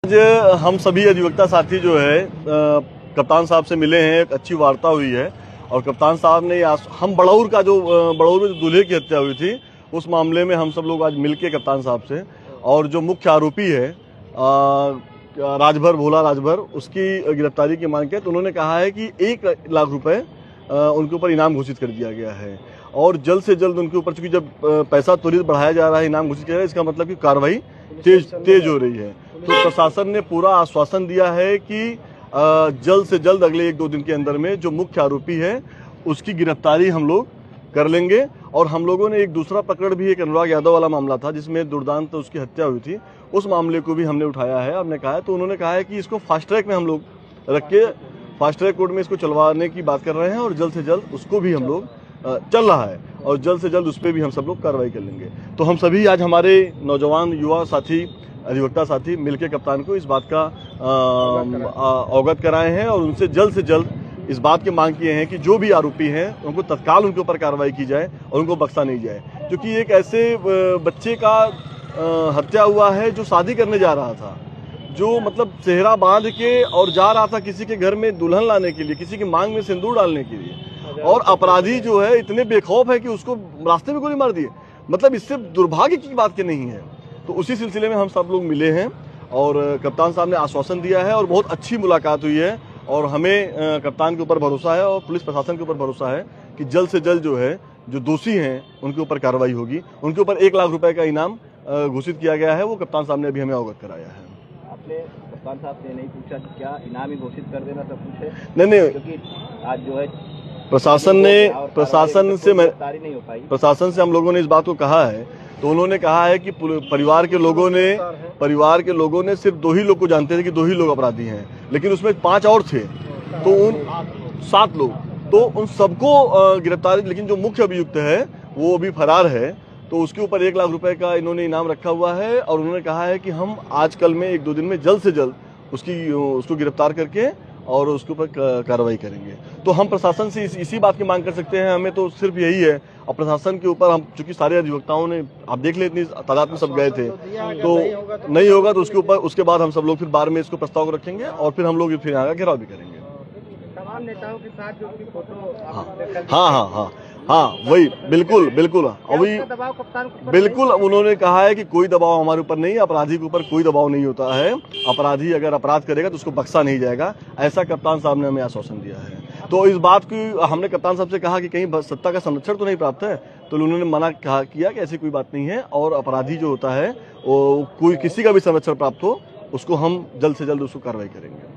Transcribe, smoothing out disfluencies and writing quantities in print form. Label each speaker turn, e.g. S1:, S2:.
S1: आज हम सभी अधिवक्ता साथी जो है कप्तान साहब से मिले हैं, एक अच्छी वार्ता हुई है और कप्तान साहब ने हम बड़ौर में जो दूल्हे की हत्या हुई थी उस मामले में हम सब लोग आज मिलके कप्तान साहब से और जो मुख्य आरोपी है भोला राजभर उसकी गिरफ्तारी की मांग की। तो उन्होंने कहा है कि 1 लाख रुपए उनके ऊपर इनाम घोषित कर दिया गया है और जल्द से जल्द उनके ऊपर, चूंकि जब पैसा त्वरित बढ़ाया जा रहा है, इनाम घोषित किया जा रहा है, इसका मतलब कि कार्रवाई तेज हो रही है। तो प्रशासन ने पूरा आश्वासन दिया है कि जल्द से जल्द अगले 1-2 दिन के अंदर में जो मुख्य आरोपी है उसकी गिरफ्तारी हम लोग कर लेंगे। और हम लोगों ने एक दूसरा प्रकरण भी, एक अनुराग यादव वाला मामला था जिसमें दुर्दांत उसकी हत्या हुई थी, उस मामले को भी हमने उठाया है। हमने कहा है, तो उन्होंने कहा है कि इसको फास्ट ट्रैक में हम लोग रख के फास्ट ट्रैक कोर्ट में इसको चलवाने की बात कर रहे हैं और जल्द से जल्द उसको भी हम लोग चल रहा है और जल्द से जल्द उस पर भी हम सब लोग कार्रवाई कर लेंगे। तो हम सभी आज हमारे नौजवान युवा साथी, अधिवक्ता साथी मिलकर कप्तान को इस बात का अवगत कराए हैं और उनसे जल्द इस बात की मांग किए हैं कि जो भी आरोपी हैं उनको तत्काल उनके ऊपर कार्रवाई की जाए और उनको बख्शा नहीं जाए। क्योंकि एक ऐसे बच्चे का हत्या हुआ है जो शादी करने जा रहा था, जो मतलब सेहरा बांध के और जा रहा था किसी के घर में दुल्हन लाने के लिए, किसी की मांग में सिंदूर डालने के लिए, और अपराधी जो है इतने बेखौफ है कि उसको रास्ते में गोली मार दिए। मतलब इससे दुर्भाग्य की बात की नहीं है। तो उसी सिलसिले में हम सब लोग मिले हैं और कप्तान साहब ने आश्वासन दिया है और बहुत अच्छी मुलाकात हुई है और हमें कप्तान के ऊपर भरोसा है और पुलिस प्रशासन के ऊपर भरोसा है कि जल्द से जल्द जो है, जो दोषी हैं उनके ऊपर कार्रवाई होगी। उनके ऊपर 1 लाख रुपए का इनाम घोषित किया गया है, वो कप्तान साहब ने अभी हमें अवगत कराया है।
S2: आपने कप्तान साहब से नहीं पूछा कि क्या इनाम ही घोषित कर देना सब कुछ है?
S1: नहीं,
S2: क्योंकि आज जो है
S1: प्रशासन से हम लोगों ने इस बात को कहा है, तो उन्होंने कहा है कि परिवार के लोगों ने सिर्फ 2 ही लोग को जानते थे कि 2 ही लोग अपराधी हैं, लेकिन उसमें 5 और थे, तो उन 7 लोग, तो उन सबको गिरफ्तारी, लेकिन जो मुख्य अभियुक्त है वो अभी फरार है। तो उसके ऊपर 1 लाख रुपए का इन्होंने इनाम रखा हुआ है और उन्होंने कहा है कि हम आज कल में 1-2 दिन में जल्द से जल्द उसको गिरफ्तार करके और उसके ऊपर कार्रवाई करेंगे। तो हम प्रशासन से इसी बात की मांग कर सकते हैं, हमें तो सिर्फ यही है। और प्रशासन के ऊपर हम, चूंकि सारे अधिवक्ताओं ने, आप देख ले इतनी तादाद में सब गए थे, तो नहीं होगा तो उसके बाद हम सब लोग फिर बार में इसको प्रस्ताव को रखेंगे और फिर हम लोग फिर यहाँ का घेराव भी करेंगे।
S2: तमाम नेताओं के साथ जो फोटो,
S1: हाँ, वही बिल्कुल अभी बिल्कुल उन्होंने कहा है कि कोई दबाव हमारे ऊपर नहीं है, अपराधी के ऊपर कोई दबाव नहीं होता है। अपराधी अगर अपराध करेगा तो उसको बख्शा नहीं जाएगा, ऐसा कप्तान साहब ने हमें आश्वासन दिया है। तो इस बात की हमने कप्तान साहब से कहा कि कहीं सत्ता का संरक्षण तो नहीं प्राप्त है, तो उन्होंने मना किया कि ऐसी कोई बात नहीं है और अपराधी जो होता है वो कोई किसी का भी संरक्षण प्राप्त हो उसको हम जल्द से जल्द उसको कार्रवाई करेंगे।